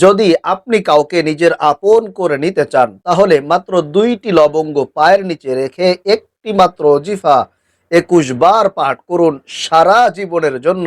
যদি আপনি কাউকে নিজের আপন করে নিতে চান তাহলে মাত্র 2টি লবঙ্গ পায়ের নিচে রেখে একটি মাত্র ওজিফা 21 বার পাঠ করুন। সারা জীবনের জন্য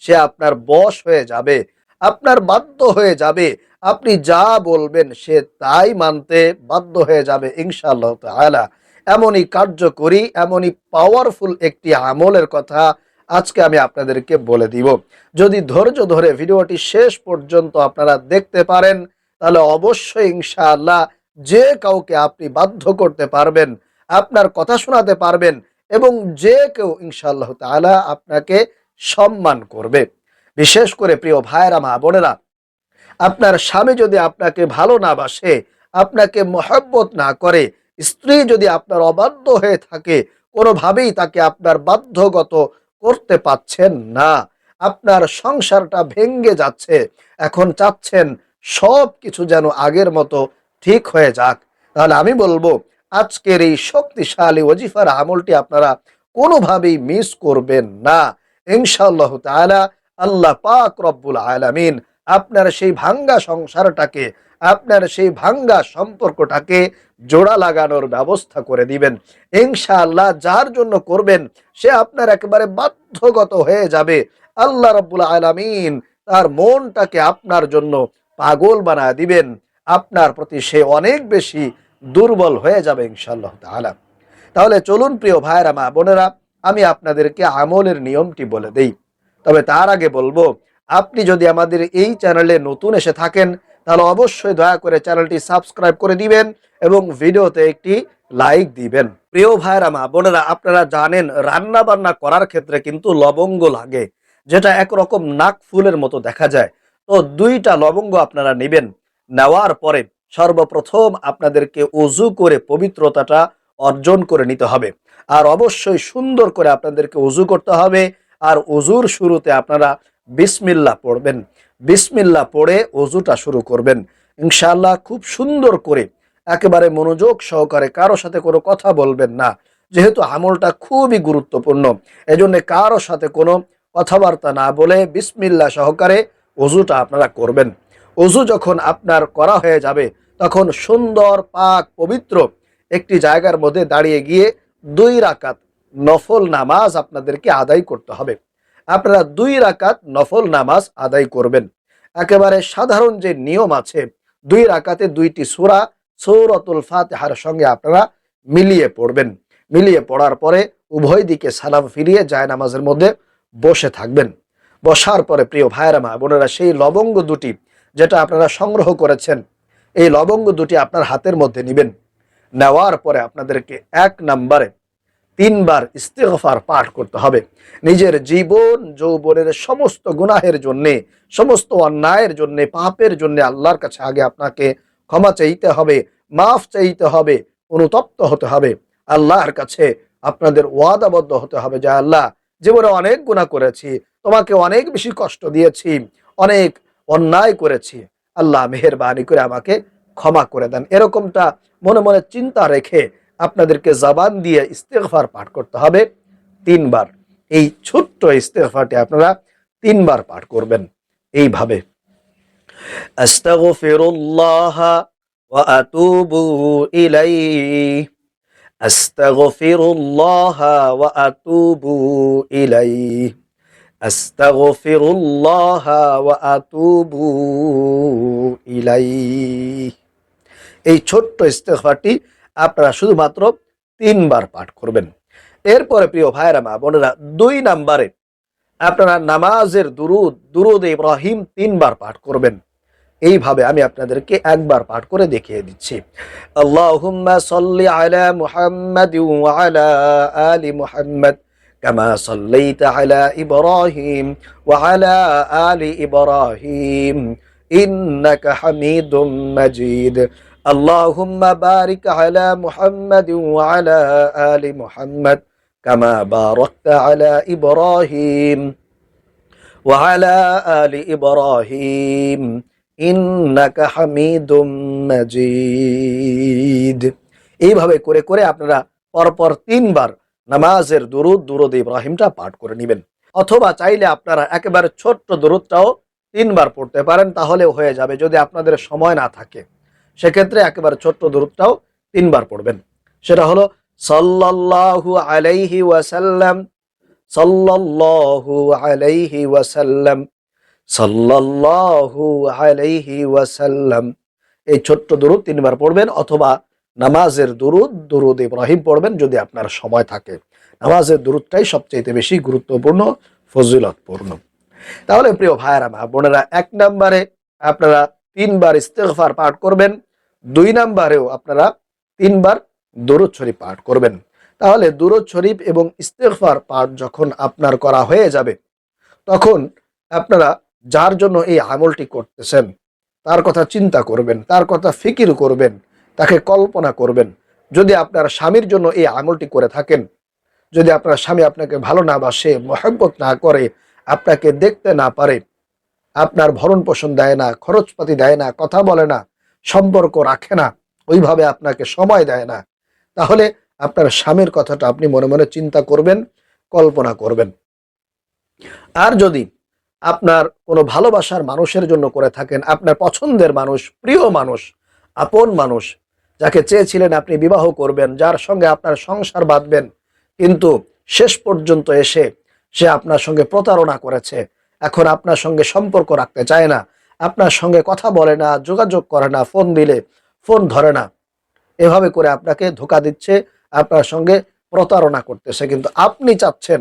সে আপনার বশ হয়ে যাবে, আপনার বাধ্য হয়ে যাবে। আপনি যা বলবেন সে তাই মানতে বাধ্য হয়ে যাবে ইনশাআল্লাহ তাআলা। এমনই কার্যকরী, এমনই পাওয়ারফুল একটি আমলের কথা আজকে আমি আপনাদেরকে বলে দিব। যদি ধৈর্য ধরে ভিডিওটি শেষ পর্যন্ত আপনারা দেখতে পারেন তাহলে অবশ্যই ইনশাআল্লাহ যে কাউকে আপনি বাধ্য করতে পারবেন, আপনার কথা শোনাতে পারবেন এবং যে কেউ ইনশাআল্লাহ তাআলা আপনাকে সম্মান করবে। বিশেষ করে প্রিয় ভাইরা মা বোনেরা, আপনার স্বামী যদি আপনাকে ভালো না বাসে, আপনাকে মহব্বত না করে, স্ত্রী যদি আপনার অবাধ্য হয়ে থাকে, কোনোভাবেই তাকে আপনার বাধ্যগত করতে পাচ্ছেন না, আপনার সংসারটা ভেঙ্গে যাচ্ছে, এখন চাচ্ছেন সব কিছু যেন আগের মতো ঠিক হয়ে যাক, তাহলে আমি বলবো আজকের এই শক্তিশালী ওজিফার আমলটি আপনারা কোনোভাবেই মিস করবেন না। ইনশাআল্লাহ তাআলা আল্লাহ পাক রব্বুল আলামিন আপনার সেই ভাঙ্গা সংসারটাকে, আপনার সেই ভাঙ্গা সম্পর্কটাকে জোড়া লাগানোর ব্যবস্থা করে দিবেন ইনশাআল্লাহ। যার জন্য করবেন সে আপনার একেবারে বাধ্যগত হয়ে যাবে। আল্লাহ রাব্বুল আলামিন তার মনটাকে আপনার জন্য পাগল বানায় দিবেন, আপনার প্রতি সে অনেক বেশি দুর্বল হয়ে যাবে ইনশাআল্লাহ তাআলা। তাহলে চলুন প্রিয় ভাইরা মা বোনেরা, আমি আপনাদেরকে আমলের নিয়মটি বলে দেই। তবে তার আগে বলবো, আপনি যদি আমাদের এই চ্যানেলে নতুন এসে থাকেন তাহলে অবশ্যই দয়া করে চ্যানেলটি সাবস্ক্রাইব করে দিবেন এবং ভিডিওতে একটি লাইক দিবেন। প্রিয় ভাইরা মা বোনেরা, আপনারা জানেন রান্না বান্না করার ক্ষেত্রে কিন্তু লবঙ্গ লাগে, যেটা একরকম নাক ফুলের মতো দেখা যায়। তো 2টা লবঙ্গ আপনারা নেবেন। নেওয়ার পরে সর্বপ্রথম আপনাদেরকে ওযু করে পবিত্রতাটা অর্জন করে নিতে হবে। আর অবশ্যই সুন্দর করে আপনাদেরকে ওযু করতে হবে। আর ওযুর শুরুতে আপনারা বিসমিল্লাহ পড়বেন। বিসমিল্লাহ পড়ে ওযুটা শুরু করবেন ইনশাআল্লাহ। খুব সুন্দর করে একেবারে মনোযোগ সহকারে, কারো সাথে কোনো কথা বলবেন না, যেহেতু আমলটা খুবই গুরুত্বপূর্ণ। এজন্য কারো সাথে কোনো কথাবার্তা না বলে বিসমিল্লাহ সহকারে ওযুটা আপনারা করবেন। ওযু যখন আপনার করা হয়ে যাবে তখন সুন্দর পাক পবিত্র একটি জায়গার মধ্যে দাঁড়িয়ে গিয়ে 2 রাকাত নফল নামাজ আপনাদেরকে আদায় করতে হবে। আপনারা 2 রাকাত নফল নামাজ আদায় করবেন। একেবারে সাধারণ যে নিয়ম আছে, 2 রাকাতে 2টি সূরা সূরাতুল ফাতিহার সঙ্গে আপনারা মিলিয়ে পড়বেন। মিলিয়ে পড়ার পরে উভয় দিকে সালাম ফিরিয়ে জায়নামাজের মধ্যে বসে থাকবেন। বসার পরে প্রিয় ভাইরা মা বোনেরা, সেই লবঙ্গ 2টি যেটা আপনারা সংগ্রহ করেছেন, এই লবঙ্গ 2টি আপনার হাতের মধ্যে নেবেন। নেওয়ার পরে আপনাদেরকে 1 নম্বরে 3 বার ইস্তিগফার পাঠ করতে হবে। নিজের জীবন যৌবনের সমস্ত গুনাহের জন্যে, সমস্ত অন্যায়ের জন্যে, পাপের জন্যে আল্লাহর কাছে আগে আপনাকে ক্ষমা চাইতে হবে, মাফ চাইতে হবে, অনুতপ্ত হতে হবে। আল্লাহর কাছে আপনাদের ওয়াদাবদ্ধ হতে হবে যে আল্লাহ, জীবনে অনেক গুনাহ করেছি, তোমাকে অনেক বেশি কষ্ট দিয়েছি, অনেক অন্যায় করেছি, আল্লাহ মেহেরবানি করে আমাকে ক্ষমা করে দেন। এরকমটা মনে মনে চিন্তা রেখে আপনাদেরকে জবান দিয়ে ইস্তিগফার পাঠ করতে হবে 3 বার। এই ছোট্ট ইস্তিগফারটি আপনারা 3 বার পাঠ করবেন এইভাবে: আস্তাগফিরুল্লাহ ওয়া আতুবু ইলাইহি, আস্তাগফিরুল্লাহ ওয়া আতুবু ইলাইহি, আস্তাগফিরুল্লাহ ওয়া আতুবু ইলাইহি। এই ছোট্ট ইস্তিগফারটি আপনারা শুধুমাত্র 3 বার পাঠ করবেন। এরপরে প্রিয় ভাইরা মা বোনেরা, 2 নম্বরে আপনারা নামাজের দুরুদ ইব্রাহিম 3 বার পাঠ করবেন। এইভাবে আমি আপনাদেরকে একবার পাঠ করে দেখিয়ে দিচ্ছি: আল্লাহুম্মা সাল্লি আলা মুহাম্মাদ ওয়া আলা আলি মুহাম্মাদ কামা সাল্লাইতা আলা ইব্রাহিম ওয়া আলা আলি ইব্রাহিম ইন্নাকা হামিদুম মাজিদ। আল্লাহুম্মা বারিক আলা মুহাম্মাদ ওয়া আলা আলি মুহাম্মাদ কামা বারাকতা আলা ইব্রাহিম ওয়া আলা আলি ইব্রাহিম ইন্নাকা হামিদুম মাজিদ। এইভাবে করে করে আপনারা পরপর 3 বার নামাজের দুরুদ ইব্রাহিমটা পাঠ করে নেবেন। অথবা চাইলে আপনারা একেবারে ছোট্ট দুরুদটাও 3 বার পড়তে পারেন তাহলেও হয়ে যাবে। যদি আপনাদের সময় না থাকে সেক্ষেত্রে একেবারে ছোট্ট দরুদটাও 3 বার পড়বেন। সেটা হলো সাল্লাল্লাহু আলাইহি ওয়াসাল্লাম, সাল্লাল্লাহু আলাইহি ওয়াসাল্লাম, সাল্লাল্লাহু আলাইহি ওয়াসাল্লাম। এই ছোট্ট দুরূদ 3 বার পড়বেন, অথবা নামাজের দুরূদ, দুরূদ ইব্রাহিম পড়বেন যদি আপনার সময় থাকে। নামাজের দুরূদটাই সবচেয়ে বেশি গুরুত্বপূর্ণ, ফজিলতপূর্ণ। তাহলে প্রিয় ভাইয়েরা মা বোনেরা, 1 নম্বরে আপনারা 3 বার ইস্তেগফার পাঠ করবেন, 2 নম্বরেও আপনারা 3 বার দুরূদ শরীফ পাঠ করবেন। তাহলে দুরূদ শরীফ এবং ইস্তেগফার পাঠ যখন আপনার করা হয়ে যাবে, তখন আপনারা যার জন্য এই আমলটি করতেছেন তার কথা চিন্তা করবেন, তার কথা ফিকির করবেন, তাকে কল্পনা করবেন। যদি আপনার স্বামীর জন্য এই আমলটি করে থাকেন, যদি আপনার স্বামী আপনাকে ভালো না বাসে, মহব্বত না করে, আপনাকে দেখতে না পারে, আপনার ভরণ পোষণ দেয় না, খরচপাতি দেয় না, কথা বলে না, সম্পর্ক রাখে না, ওইভাবে আপনাকে সময় দেয় না, তাহলে আপনার স্বামীর কথাটা আপনি মনে মনে চিন্তা করবেন, কল্পনা করবেন। আর যদি আপনার কোনো ভালোবাসার মানুষের জন্য করে থাকেন, আপনার পছন্দের মানুষ, প্রিয় মানুষ, আপন মানুষ, যাকে চেয়েছিলেন আপনি বিবাহ করবেন, যার সঙ্গে আপনার সংসার বাঁধবেন, কিন্তু শেষ পর্যন্ত এসে সে আপনার সঙ্গে প্রতারণা করেছে, এখন আপনার সঙ্গে সম্পর্ক রাখতে চায় না, আপনার সঙ্গে কথা বলে না, যোগাযোগ করে না, ফোন দিলে ফোন ধরে না, এভাবে করে আপনাকে ধোঁকা দিচ্ছে, আপনার সঙ্গে প্রতারণা করতেছে, কিন্তু আপনি চাচ্ছেন,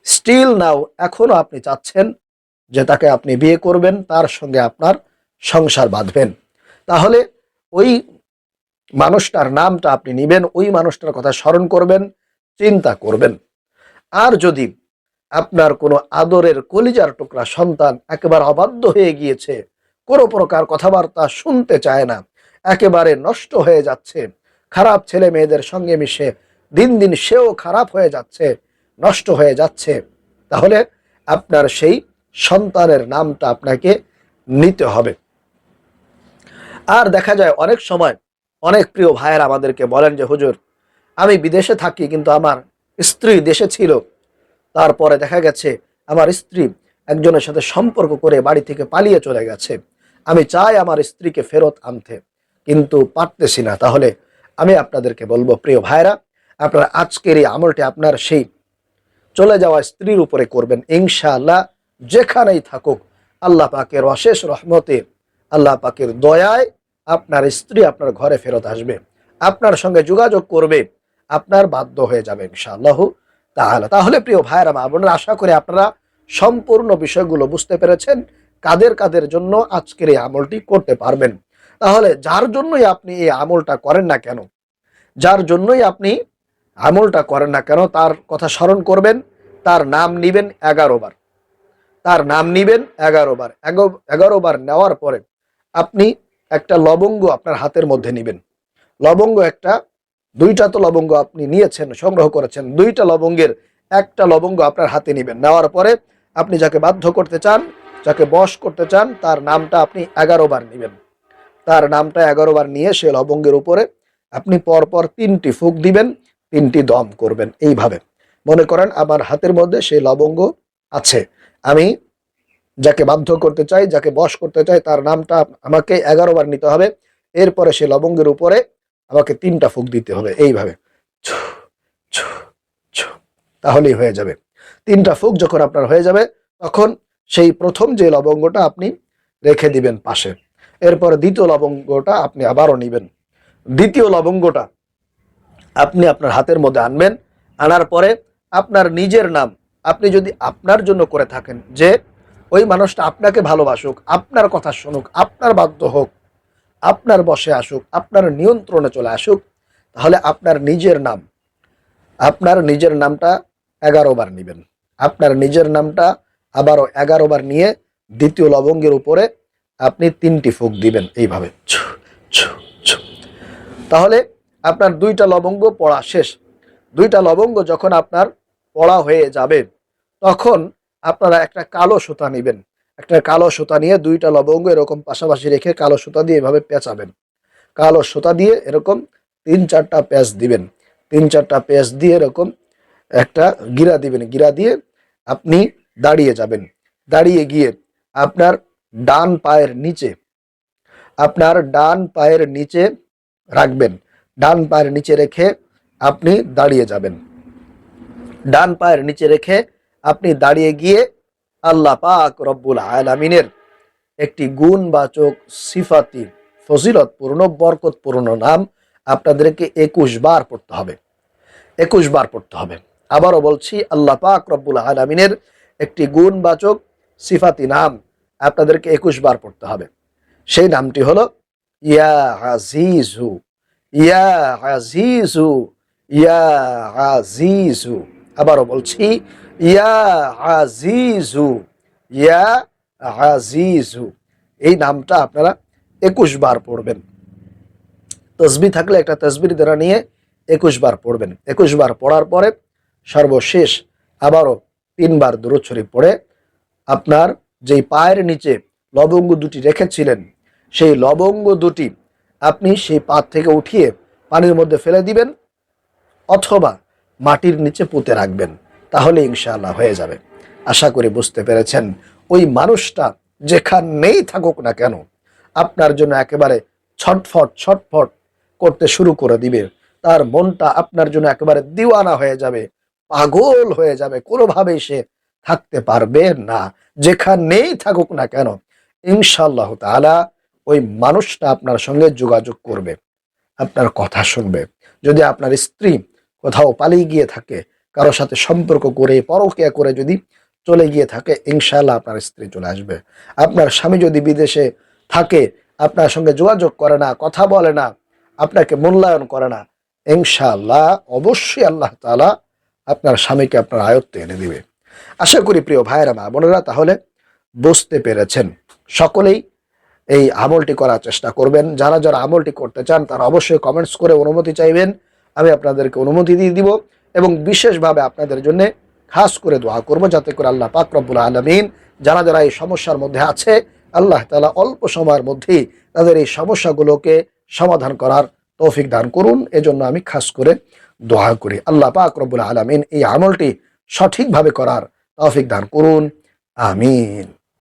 স্টিল নাও এখনো আপনি চাচ্ছেন যে তাকে আপনি বিয়ে করবেন, তার সঙ্গে আপনার সংসার বাঁধবেন, তাহলে ওই মানুষটার নামটা আপনি নিবেন, ওই মানুষটার কথা স্মরণ করবেন, চিন্তা করবেন। আর যদি আপনার কোনো আদরের কলিজার টুকরা সন্তান একেবারে অবাধ্য হয়ে গিয়েছে, কোনো প্রকার কথাবার্তা শুনতে চায় না, একেবারে নষ্ট হয়ে যাচ্ছে, খারাপ ছেলে মেয়েদের সঙ্গে মিশে দিন দিন সেও খারাপ হয়ে যাচ্ছে, নষ্ট হয়ে যাচ্ছে, তাহলে আপনার সেই সন্তানের নামটা আপনাকে নিতে হবে। আর দেখা যায় অনেক সময় অনেক প্রিয় ভাইয়েরা আমাদেরকে বলেন যে হুজুর, আমি বিদেশে থাকি কিন্তু আমার স্ত্রী দেশে ছিল, তারপরে দেখা গেছে আমার স্ত্রী একজনের সাথে সম্পর্ক করে বাড়ি থেকে পালিয়ে চলে গেছে, আমি চাই আমার স্ত্রীকে ফেরত আনতে, কিন্তু পারতেছি না। তাহলে আমি আপনাদেরকে বলবো প্রিয় ভাইরা, আপনার আজকের এই আমলটি আপনার সেই চলে যাওয়া স্ত্রীর উপরে করবেন, ইনশাআল্লাহ যেখানেই থাকুক আল্লাহ পাকের অশেষ রহমতে, আল্লাহ পাকের দয়ায় আপনার স্ত্রী আপনার ঘরে ফেরত আসবে, আপনার সঙ্গে যোগাযোগ করবে, আপনার বাধ্য হয়ে যাবে ইনশাআল্লাহ তাআলা। তাহলে প্রিয় ভাইরা মা বোনেরা, আশা করি আপনারা সম্পূর্ণ বিষয়গুলো বুঝতে পেরেছেন, কাদের কাদের জন্য আজকের এই আমলটি করতে পারবেন। তাহলে যার জন্যই আপনি এই আমলটা করেন না কেন, যার জন্যই আপনি আমলটা করেন না কেন, তার কথা স্মরণ করবেন, তার নাম নিবেন 11 বার, তার নাম নিবেন 11 বার, 11 বার নেওয়ার পরে আপনি একটা লবঙ্গ আপনার হাতের মধ্যে নিবেন, লবঙ্গ একটা, 2টা তো লবঙ্গ আপনি নিয়েছেন, সংগ্রহ করেছেন, 2টা লবঙ্গের একটা লবঙ্গ আপনার হাতে নিবেন। নেওয়ার পরে আপনি যাকে বাধ্য করতে চান, যাকে বশ করতে চান, তার নামটা আপনি 11 বার নিবেন, তার নামটা 11 বার নিয়ে সে লবঙ্গের উপরে আপনি পরপর 3টি ফুঁক দিবেন, 3টি দম করবেন। এইভাবে মনে করেন আমার হাতের মধ্যে সেই লবঙ্গ আছে, আমি যাকে বাধ্য করতে চাই, যাকে বশ করতে চাই, তার নামটা আমাকে 11 বার নিতে হবে, এরপরে সেই লবঙ্গের উপরে আমাকে 3টা ফুঁক দিতে হবে, এইভাবে ছু ছু ছু, তাহলেই হয়ে যাবে। 3টা ফুঁক যখন আপনার হয়ে যাবে, তখন সেই প্রথম যে লবঙ্গটা আপনি রেখে দিবেন পাশে, এরপরে দ্বিতীয় লবঙ্গটা আপনি আবারও নিবেন, দ্বিতীয় লবঙ্গটা আপনি আপনার হাতের মধ্যে আনবেন, আনার পরে আপনার নিজের নাম, আপনি যদি আপনার জন্য করে থাকেন, যে ওই মানুষটা আপনাকে ভালোবাসুক, আপনার কথা শুনুক, আপনার বাধ্য হোক, আপনার বশে আসুক, আপনার নিয়ন্ত্রণে চলে আসুক, তাহলে আপনার নিজের নাম, আপনার নিজের নামটা 11 বার নিবেন, আপনার নিজের নামটা আবারও 11 বার নিয়ে দ্বিতীয় লবঙ্গের উপরে আপনি 3টি ফুঁক দিবেন, এইভাবে ছু ছু ছু। তাহলে আপনার 2টা লবঙ্গ পড়া শেষ। 2টা লবঙ্গ যখন আপনার পড়া হয়ে যাবে, তখন আপনারা একটা কালো সুতা নেবেন, একটা কালো সুতা নিয়ে 2টা লবঙ্গ এরকম পাশাপাশি রেখে কালো সুতা দিয়ে এভাবে পেঁচাবেন, কালো সুতা দিয়ে এরকম 3-4টা প্যাঁচ দিবেন, 3-4টা প্যাঁচ দিয়ে এরকম একটা গিরা দিবেন, গিরা দিয়ে আপনি দাঁড়িয়ে যাবেন, দাঁড়িয়ে গিয়ে আপনার ডান পায়ের নিচে, আপনার ডান পায়ের নিচে রাখবেন। ডান পায়ের নিচে রেখে আপনি দাঁড়িয়ে যাবেন। ডান পায়ের নিচে রেখে আপনি দাঁড়িয়ে গিয়ে আল্লাহ পাক রব্বুল আলামিনের একটি গুণবাচক সিফাতি ফজিলতপূর্ণ বরকতপূর্ণ নাম আপনাদেরকে 21 বার পড়তে হবে। 21 বার পড়তে হবে। আবারও বলছি, আল্লাহ পাক রব্বুল আলামিনের একটি গুণবাচক সিফাতি নাম আপনাদেরকে 21 বার পড়তে হবে। সেই নামটি হলো ইয়া আজিজু, ইয়া আজিজু, ইয়া আজিজু। আবারও বলছি, ইয়া আজিজু, ইয়া আজিজু। এই নামটা আপনারা 21 বার পড়বেন। তসবিহ থাকলে একটা তসবির দ্বারা নিয়ে 21 বার পড়বেন। 21 বার পড়ার পরে সর্বশেষ আবারও 3 বার দুরূদ শরীফ পড়ে আপনার যেই পায়ের নিচে লবঙ্গ দুটি রেখেছিলেন, সেই লবঙ্গ দুটি আপনি সেই পা থেকে উঠিয়ে পানির মধ্যে ফেলে দিবেন অথবা মাটির নিচে পুঁতে রাখবেন। তাহলে ইনশাআল্লাহ হয়ে যাবে। আশা করি বুঝতে পেরেছেন। ওই মানুষটা যেখানেই থাকুক না কেন আপনার জন্য একেবারে ছটফট ছটফট করতে শুরু করে দিবে। তার মনটা আপনার জন্য একেবারে দিওয়ানা হয়ে যাবে, পাগল হয়ে যাবে, কোনোভাবেই সে থাকতে পারবে না। যেখানেই থাকুক না কেন ইনশাআল্লাহ তাআলা ওই মানুষটা আপনার সঙ্গে যোগাযোগ করবে, আপনার কথা শুনবে। যদি আপনার স্ত্রী কোথাও পালিয়ে গিয়ে থাকে, কারো সাথে সম্পর্ক করে পরকীয়া করে যদি চলে গিয়ে থাকে, ইনশাআল্লাহ আপনার স্ত্রী চলে আসবে। আপনার স্বামী যদি বিদেশে থাকে, আপনার সঙ্গে যোগাযোগ করে না, কথা বলে না, আপনাকে মূল্যায়ন করে না, ইনশাআল্লাহ অবশ্যই আল্লাহ তাআলা আপনার স্বামীকে আপনার আয়ত্তে এনে দিবে। আশা করি প্রিয় ভাইয়েরা মা বোনেরা তাহলে বুঝতে পেরেছেন। সকলেই এই আমলটি করার চেষ্টা করবেন। যারা যারা আমলটি করতে চান তারা অবশ্যই কমেন্টস করে অনুমতি চাইবেন, আমি আপনাদেরকে অনুমতি দিয়ে দিব এবং বিশেষভাবে আপনাদের জন্য খাস করে দোয়া করব যাতে করে আল্লাহ পাক রব্বুল আলামিন যারা যারা এই সমস্যার মধ্যে আছে আল্লাহ তাআলা অল্প সময়ের মধ্যেই তাদের এই সমস্যাগুলোকে সমাধান করার তৌফিক দান করুন। এজন্য আমি খাস করে দোয়া করি। আল্লাহ পাক রব্বুল আলামিন এই আমলটি সঠিকভাবে করার তৌফিক দান করুন। আমিন।